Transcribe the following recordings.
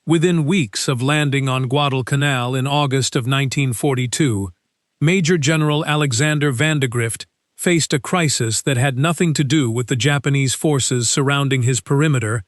Within weeks of landing on Guadalcanal in August of 1942, Major General Alexander Vandegrift faced a crisis that had nothing to do with the Japanese forces surrounding his perimeter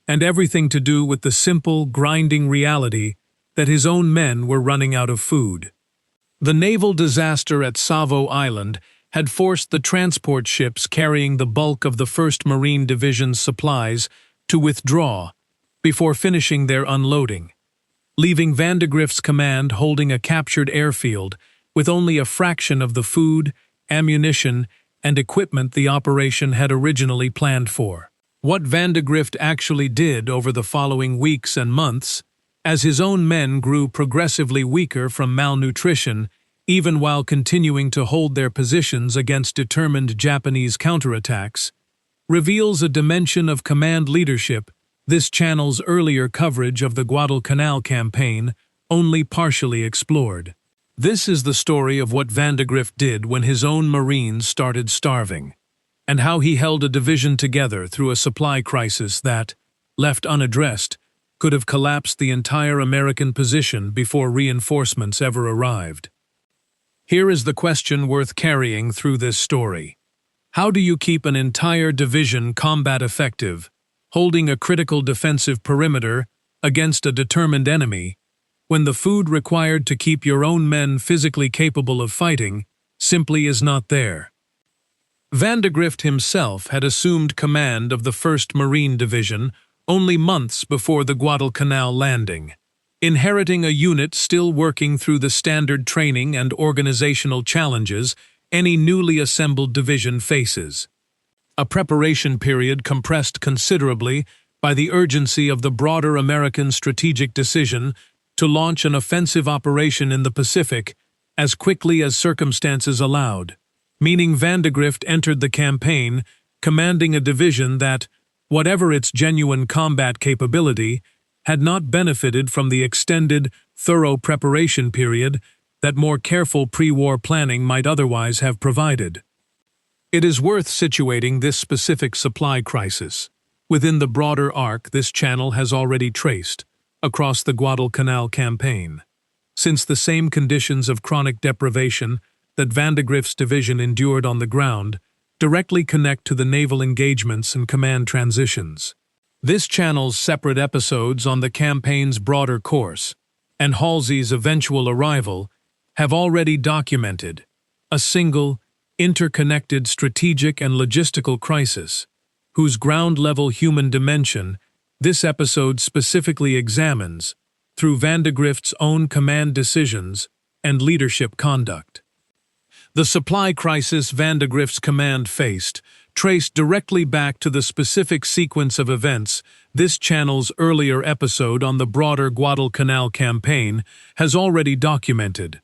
and everything to do with the simple, grinding reality that his own men were running out of food. The naval disaster at Savo Island had forced the transport ships carrying the bulk of the 1st Marine Division's supplies to withdraw before finishing their unloading, leaving Vandegrift's command holding a captured airfield with only a fraction of the food, ammunition, and equipment the operation had originally planned for. What Vandegrift actually did over the following weeks and months, as his own men grew progressively weaker from malnutrition, even while continuing to hold their positions against determined Japanese counterattacks, reveals a dimension of command leadership this channel's earlier coverage of the Guadalcanal campaign only partially explored. This is the story of what Vandegrift did when his own Marines started starving, and how he held a division together through a supply crisis that, left unaddressed, could have collapsed the entire American position before reinforcements ever arrived. Here is the question worth carrying through this story. How do you keep an entire division combat effective, holding a critical defensive perimeter against a determined enemy, when the food required to keep your own men physically capable of fighting simply is not there? Vandegrift himself had assumed command of the 1st Marine Division only months before the Guadalcanal landing, inheriting a unit still working through the standard training and organizational challenges any newly assembled division faces. A preparation period compressed considerably by the urgency of the broader American strategic decision to launch an offensive operation in the Pacific as quickly as circumstances allowed, meaning Vandegrift entered the campaign commanding a division that, whatever its genuine combat capability, had not benefited from the extended, thorough preparation period that more careful pre-war planning might otherwise have provided. It is worth situating this specific supply crisis within the broader arc this channel has already traced across the Guadalcanal campaign, since the same conditions of chronic deprivation that Vandegrift's division endured on the ground directly connect to the naval engagements and command transitions. This channel's separate episodes on the campaign's broader course and Halsey's eventual arrival have already documented a single, interconnected strategic and logistical crisis, whose ground-level human dimension this episode specifically examines through Vandegrift's own command decisions and leadership conduct. The supply crisis Vandegrift's command faced traced directly back to the specific sequence of events this channel's earlier episode on the broader Guadalcanal campaign has already documented.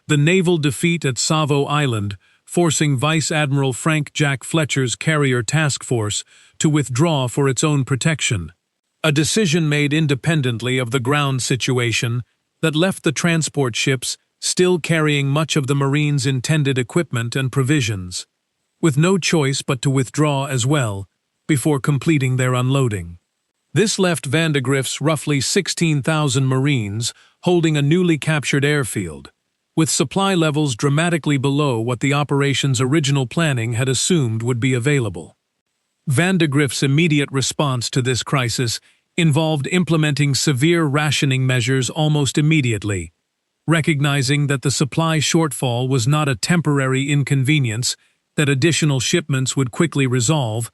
The naval defeat at Savo Island, forcing Vice Admiral Frank Jack Fletcher's carrier task force to withdraw for its own protection. A decision made independently of the ground situation that left the transport ships still carrying much of the Marines' intended equipment and provisions, with no choice but to withdraw as well before completing their unloading. This left Vandegrift's roughly 16,000 Marines holding a newly captured airfield, with supply levels dramatically below what the operation's original planning had assumed would be available. Vandegrift's immediate response to this crisis involved implementing severe rationing measures almost immediately, recognizing that the supply shortfall was not a temporary inconvenience that additional shipments would quickly resolve,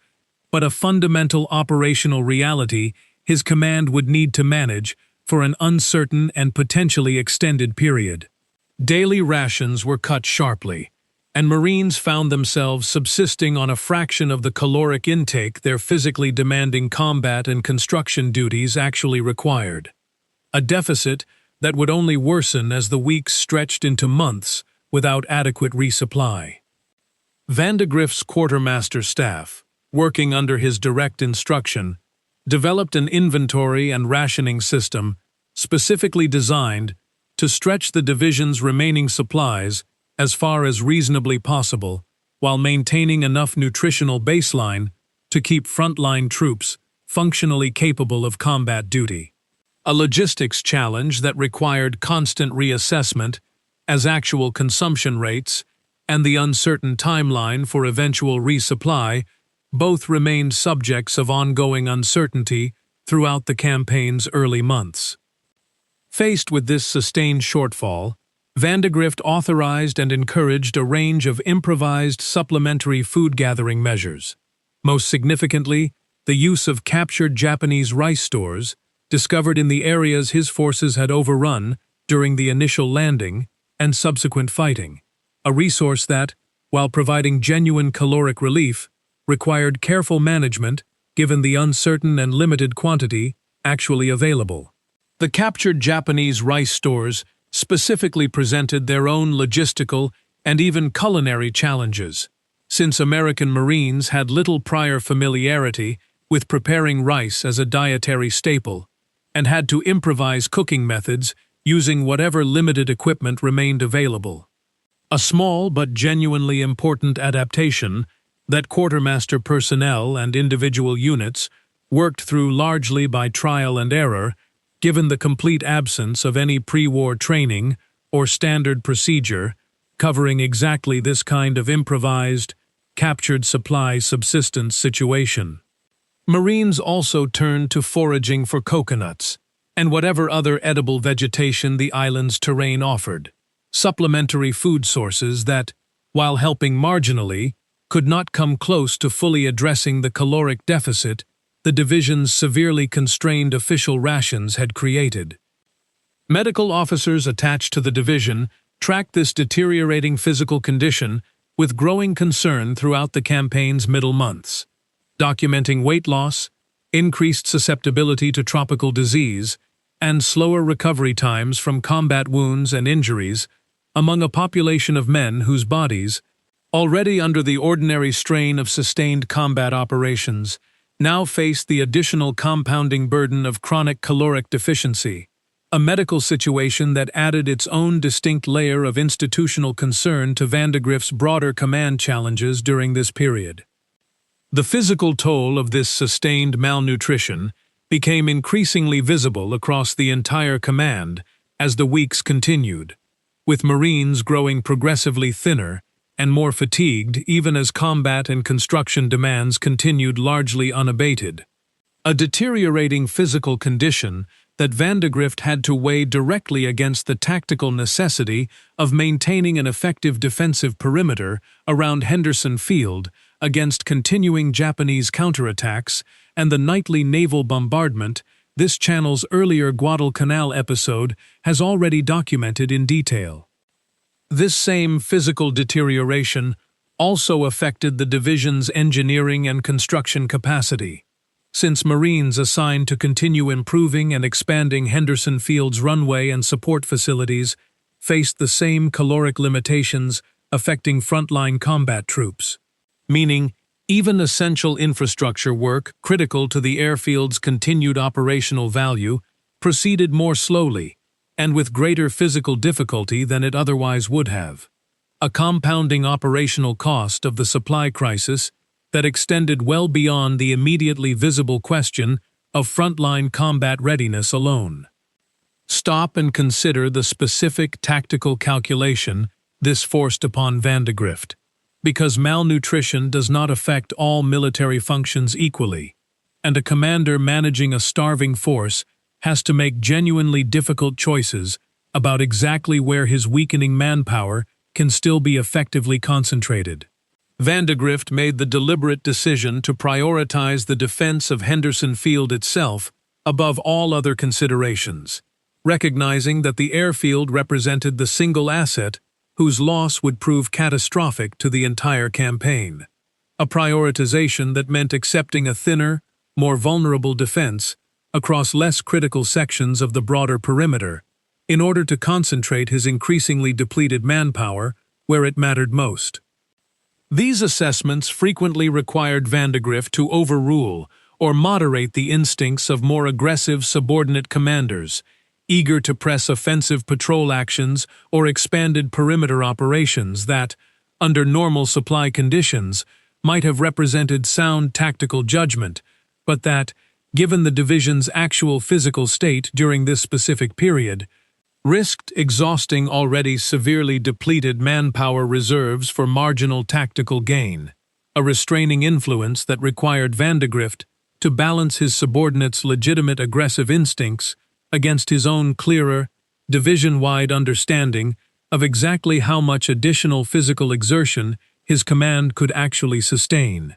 but a fundamental operational reality his command would need to manage for an uncertain and potentially extended period. Daily rations were cut sharply, and Marines found themselves subsisting on a fraction of the caloric intake their physically demanding combat and construction duties actually required. A deficit that would only worsen as the weeks stretched into months without adequate resupply. Vandegrift's quartermaster staff, working under his direct instruction, developed an inventory and rationing system specifically designed to stretch the division's remaining supplies as far as reasonably possible, while maintaining enough nutritional baseline to keep frontline troops functionally capable of combat duty. a logistics challenge that required constant reassessment as actual consumption rates and the uncertain timeline for eventual resupply both remained subjects of ongoing uncertainty throughout the campaign's early months. Faced with this sustained shortfall, Vandegrift authorized and encouraged a range of improvised supplementary food-gathering measures. Most significantly, the use of captured Japanese rice stores, discovered in the areas his forces had overrun during the initial landing and subsequent fighting, a resource that, while providing genuine caloric relief, required careful management given the uncertain and limited quantity actually available. The captured Japanese rice stores specifically presented their own logistical and even culinary challenges, since American Marines had little prior familiarity with preparing rice as a dietary staple, and had to improvise cooking methods using whatever limited equipment remained available. A small but genuinely important adaptation that quartermaster personnel and individual units worked through largely by trial and error, given the complete absence of any pre-war training or standard procedure covering exactly this kind of improvised, captured supply subsistence situation. Marines also turned to foraging for coconuts and whatever other edible vegetation the island's terrain offered, supplementary food sources that, while helping marginally, could not come close to fully addressing the caloric deficit the division's severely constrained official rations had created. Medical officers attached to the division tracked this deteriorating physical condition with growing concern throughout the campaign's middle months, documenting weight loss, increased susceptibility to tropical disease, and slower recovery times from combat wounds and injuries among a population of men whose bodies, already under the ordinary strain of sustained combat operations, now faced the additional compounding burden of chronic caloric deficiency, a medical situation that added its own distinct layer of institutional concern to Vandegrift's broader command challenges during this period. The physical toll of this sustained malnutrition became increasingly visible across the entire command as the weeks continued, with Marines growing progressively thinner and more fatigued even as combat and construction demands continued largely unabated. A deteriorating physical condition that Vandegrift had to weigh directly against the tactical necessity of maintaining an effective defensive perimeter around Henderson Field against continuing Japanese counterattacks and the nightly naval bombardment this channel's earlier Guadalcanal episode has already documented in detail. This same physical deterioration also affected the division's engineering and construction capacity, since Marines assigned to continue improving and expanding Henderson Field's runway and support facilities faced the same caloric limitations affecting frontline combat troops, meaning even essential infrastructure work critical to the airfield's continued operational value proceeded more slowly and with greater physical difficulty than it otherwise would have, a compounding operational cost of the supply crisis that extended well beyond the immediately visible question of frontline combat readiness alone. Stop and consider the specific tactical calculation this forced upon Vandegrift, because malnutrition does not affect all military functions equally, and a commander managing a starving force has to make genuinely difficult choices about exactly where his weakening manpower can still be effectively concentrated. Vandegrift made the deliberate decision to prioritize the defense of Henderson Field itself above all other considerations, recognizing that the airfield represented the single asset whose loss would prove catastrophic to the entire campaign, a prioritization that meant accepting a thinner, more vulnerable defense across less critical sections of the broader perimeter in order to concentrate his increasingly depleted manpower where it mattered most. These assessments frequently required Vandegrift to overrule or moderate the instincts of more aggressive subordinate commanders, eager to press offensive patrol actions or expanded perimeter operations that, under normal supply conditions, might have represented sound tactical judgment, but that, given the division's actual physical state during this specific period, risked exhausting already severely depleted manpower reserves for marginal tactical gain, a restraining influence that required Vandegrift to balance his subordinates' legitimate aggressive instincts against his own clearer, division-wide understanding of exactly how much additional physical exertion his command could actually sustain.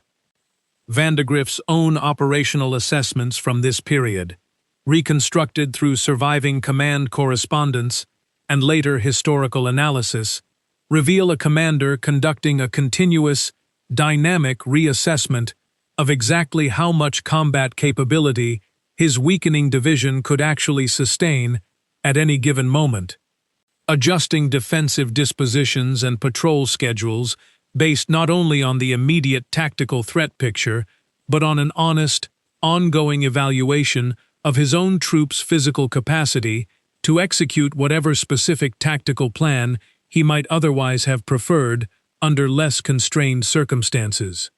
Vandegrift's own operational assessments from this period, reconstructed through surviving command correspondence and later historical analysis, reveal a commander conducting a continuous, dynamic reassessment of exactly how much combat capability his weakening division could actually sustain at any given moment, adjusting defensive dispositions and patrol schedules based not only on the immediate tactical threat picture, but on an honest, ongoing evaluation of his own troops' physical capacity to execute whatever specific tactical plan he might otherwise have preferred under less constrained circumstances.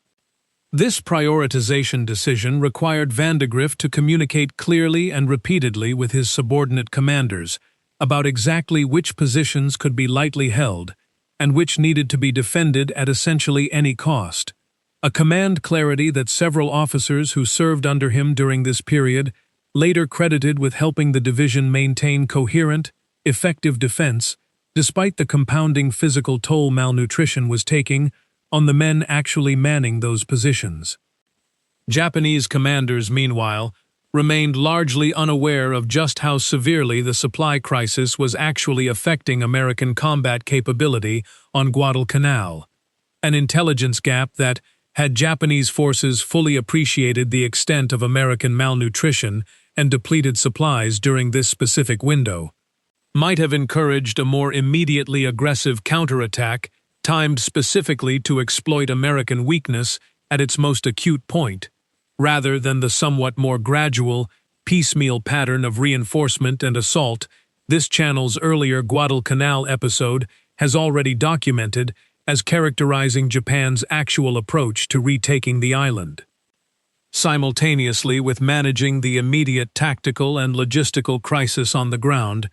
This prioritization decision required Vandegrift to communicate clearly and repeatedly with his subordinate commanders about exactly which positions could be lightly held and which needed to be defended at essentially any cost, a command clarity that several officers who served under him during this period later credited with helping the division maintain coherent, effective defense despite the compounding physical toll malnutrition was taking on the men actually manning those positions. Japanese commanders, meanwhile, remained largely unaware of just how severely the supply crisis was actually affecting American combat capability on Guadalcanal, an intelligence gap that, had Japanese forces fully appreciated the extent of American malnutrition and depleted supplies during this specific window, might have encouraged a more immediately aggressive counterattack timed specifically to exploit American weakness at its most acute point, rather than the somewhat more gradual, piecemeal pattern of reinforcement and assault this channel's earlier Guadalcanal episode has already documented as characterizing Japan's actual approach to retaking the island. Simultaneously with managing the immediate tactical and logistical crisis on the ground,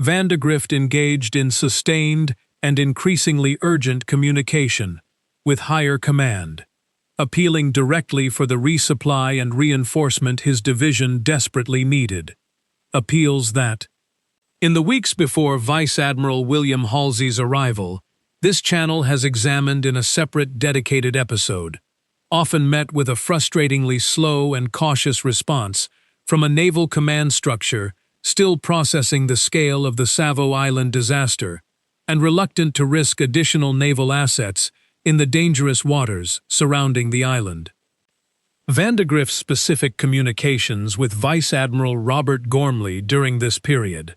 Vandegrift engaged in sustained and increasingly urgent communication with higher command, appealing directly for the resupply and reinforcement his division desperately needed. Appeals that, in the weeks before Vice Admiral William Halsey's arrival, this channel has examined in a separate dedicated episode, often met with a frustratingly slow and cautious response from a naval command structure still processing the scale of the Savo Island disaster and reluctant to risk additional naval assets in the dangerous waters surrounding the island. Vandegrift's specific communications with Vice Admiral Robert Gormley during this period,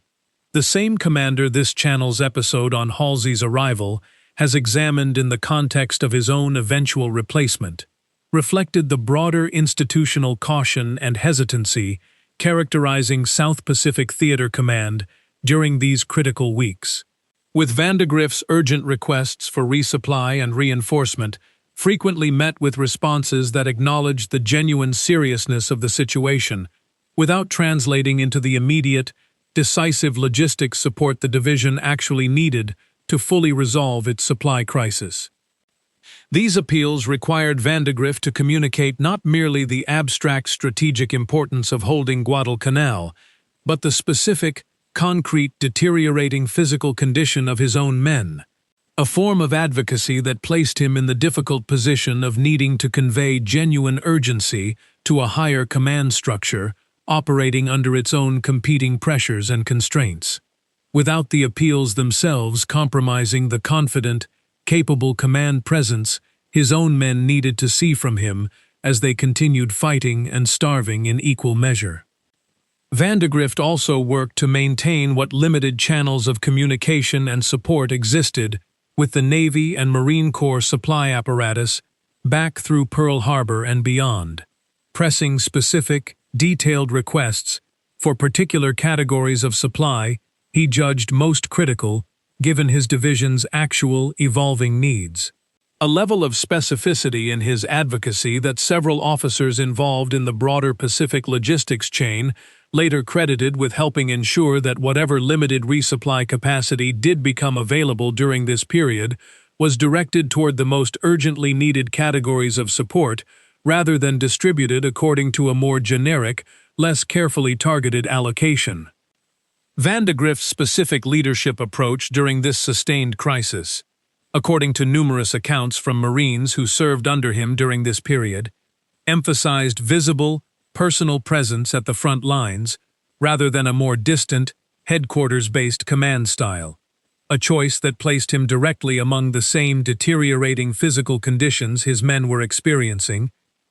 the same commander this channel's episode on Halsey's arrival has examined in the context of his own eventual replacement, reflected the broader institutional caution and hesitancy characterizing South Pacific Theater Command during these critical weeks. With Vandegrift's urgent requests for resupply and reinforcement frequently met with responses that acknowledged the genuine seriousness of the situation, without translating into the immediate, decisive logistics support the division actually needed to fully resolve its supply crisis. These appeals required Vandegrift to communicate not merely the abstract strategic importance of holding Guadalcanal, but the specific, concrete, deteriorating physical condition of his own men, a form of advocacy that placed him in the difficult position of needing to convey genuine urgency to a higher command structure operating under its own competing pressures and constraints, without the appeals themselves compromising the confident, capable command presence his own men needed to see from him as they continued fighting and starving in equal measure. Vandegrift also worked to maintain what limited channels of communication and support existed with the Navy and Marine Corps supply apparatus back through Pearl Harbor and beyond, pressing specific, detailed requests for particular categories of supply he judged most critical given his division's actual evolving needs. a level of specificity in his advocacy that several officers involved in the broader Pacific logistics chain later credited with helping ensure that whatever limited resupply capacity did become available during this period was directed toward the most urgently needed categories of support rather than distributed according to a more generic, less carefully targeted allocation. Vandegrift's specific leadership approach during this sustained crisis, according to numerous accounts from Marines who served under him during this period, emphasized visible, personal presence at the front lines rather than a more distant, headquarters-based command style, a choice that placed him directly among the same deteriorating physical conditions his men were experiencing,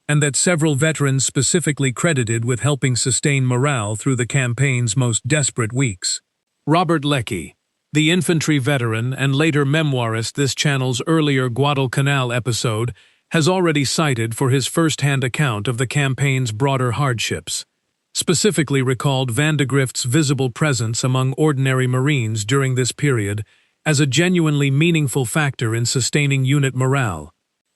and that several veterans specifically credited with helping sustain morale through the campaign's most desperate weeks. Robert Leckie, the infantry veteran and later memoirist this channel's earlier Guadalcanal episode, has already cited for his first-hand account of the campaign's broader hardships, specifically recalled Vandegrift's visible presence among ordinary Marines during this period as a genuinely meaningful factor in sustaining unit morale,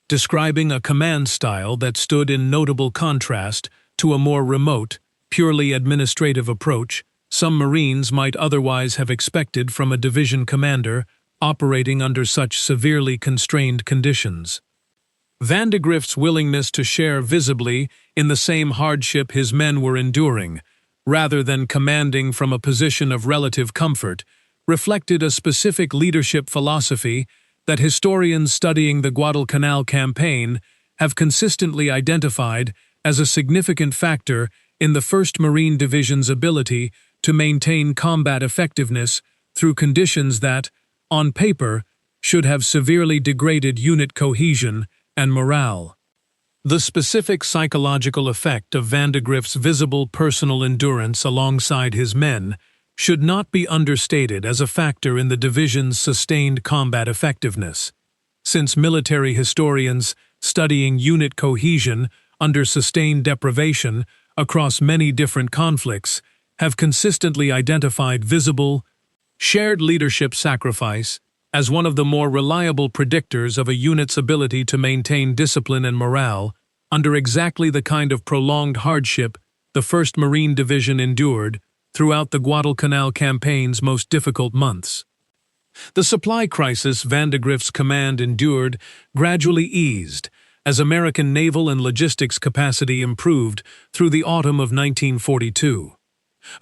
describing a command style that stood in notable contrast to a more remote, purely administrative approach some Marines might otherwise have expected from a division commander operating under such severely constrained conditions. Vandegrift's willingness to share visibly in the same hardship his men were enduring, rather than commanding from a position of relative comfort, reflected a specific leadership philosophy that historians studying the Guadalcanal campaign have consistently identified as a significant factor in the 1st Marine Division's ability to maintain combat effectiveness through conditions that, on paper, should have severely degraded unit cohesion and morale. The specific psychological effect of Vandegrift's visible personal endurance alongside his men should not be understated as a factor in the division's sustained combat effectiveness, since military historians studying unit cohesion under sustained deprivation across many different conflicts have consistently identified visible, shared leadership sacrifice as one of the more reliable predictors of a unit's ability to maintain discipline and morale under exactly the kind of prolonged hardship the 1st Marine Division endured throughout the Guadalcanal campaign's most difficult months. The supply crisis Vandegrift's command endured gradually eased as American naval and logistics capacity improved through the autumn of 1942.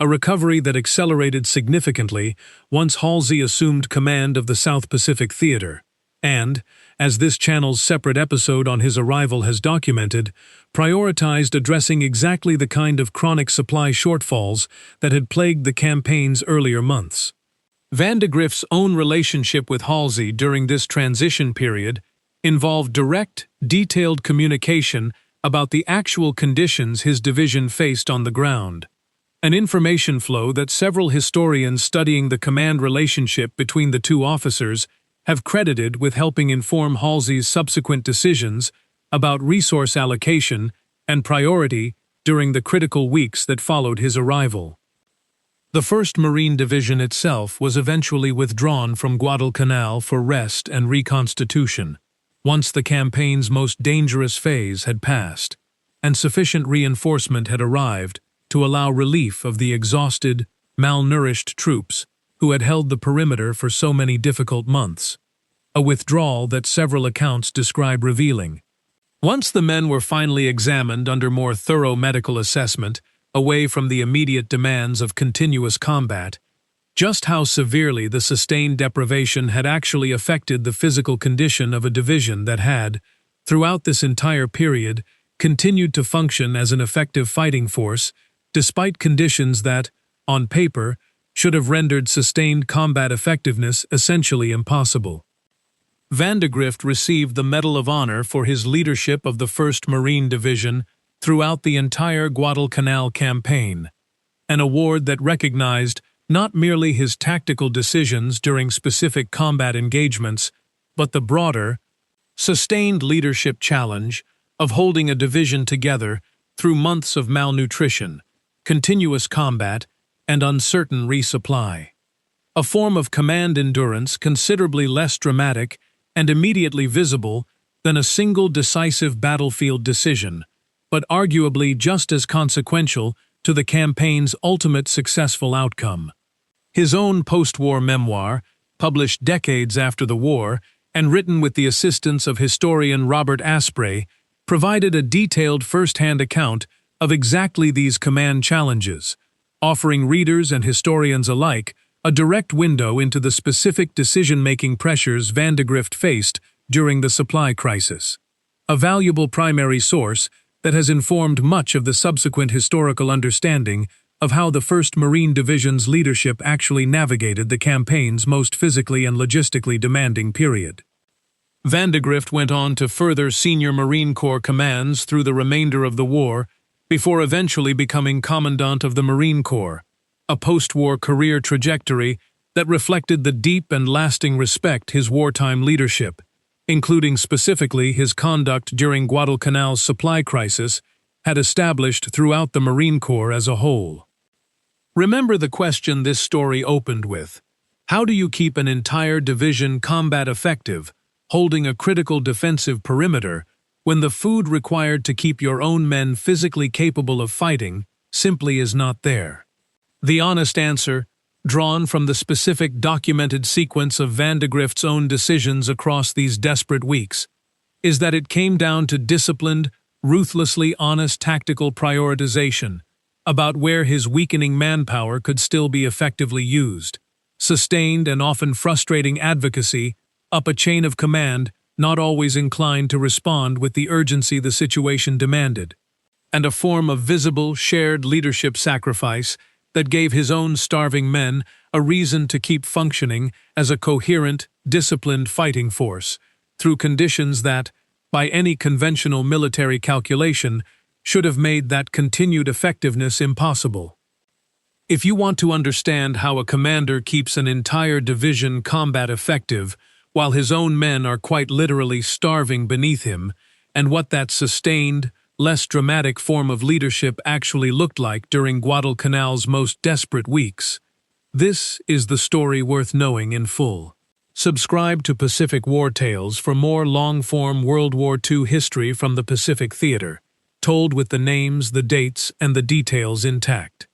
A recovery that accelerated significantly once Halsey assumed command of the South Pacific Theater, and, as this channel's separate episode on his arrival has documented, prioritized addressing exactly the kind of chronic supply shortfalls that had plagued the campaign's earlier months. Vandegrift's own relationship with Halsey during this transition period involved direct, detailed communication about the actual conditions his division faced on the ground. An information flow that several historians studying the command relationship between the two officers have credited with helping inform Halsey's subsequent decisions about resource allocation and priority during the critical weeks that followed his arrival. The 1st Marine Division itself was eventually withdrawn from Guadalcanal for rest and reconstitution, once the campaign's most dangerous phase had passed, and sufficient reinforcement had arrived to allow relief of the exhausted, malnourished troops who had held the perimeter for so many difficult months, a withdrawal that several accounts describe revealing. Once the men were finally examined under more thorough medical assessment, away from the immediate demands of continuous combat, just how severely the sustained deprivation had actually affected the physical condition of a division that had, throughout this entire period, continued to function as an effective fighting force, despite conditions that, on paper, should have rendered sustained combat effectiveness essentially impossible. Vandegrift received the Medal of Honor for his leadership of the 1st Marine Division throughout the entire Guadalcanal campaign, an award that recognized not merely his tactical decisions during specific combat engagements, but the broader, sustained leadership challenge of holding a division together through months of malnutrition, continuous combat, and uncertain resupply. A form of command endurance considerably less dramatic and immediately visible than a single decisive battlefield decision, but arguably just as consequential to the campaign's ultimate successful outcome. His own post-war memoir, published decades after the war and written with the assistance of historian Robert Asprey, provided a detailed first-hand account of exactly these command challenges, offering readers and historians alike a direct window into the specific decision-making pressures Vandegrift faced during the supply crisis. A valuable primary source that has informed much of the subsequent historical understanding of how the 1st Marine Division's leadership actually navigated the campaign's most physically and logistically demanding period. Vandegrift went on to further senior Marine Corps commands through the remainder of the war, before eventually becoming Commandant of the Marine Corps, a post-war career trajectory that reflected the deep and lasting respect his wartime leadership, including specifically his conduct during Guadalcanal's supply crisis, had established throughout the Marine Corps as a whole. Remember the question this story opened with: how do you keep an entire division combat effective, holding a critical defensive perimeter, when the food required to keep your own men physically capable of fighting simply is not there? The honest answer, drawn from the specific documented sequence of Vandegrift's own decisions across these desperate weeks, is that it came down to disciplined, ruthlessly honest tactical prioritization about where his weakening manpower could still be effectively used, sustained and often frustrating advocacy up a chain of command not always inclined to respond with the urgency the situation demanded, and a form of visible, shared leadership sacrifice that gave his own starving men a reason to keep functioning as a coherent, disciplined fighting force, through conditions that, by any conventional military calculation, should have made that continued effectiveness impossible. If you want to understand how a commander keeps an entire division combat effective while his own men are quite literally starving beneath him, and what that sustained, less dramatic form of leadership actually looked like during Guadalcanal's most desperate weeks, this is the story worth knowing in full. Subscribe to Pacific War Tales for more long-form World War II history from the Pacific Theater, told with the names, the dates, and the details intact.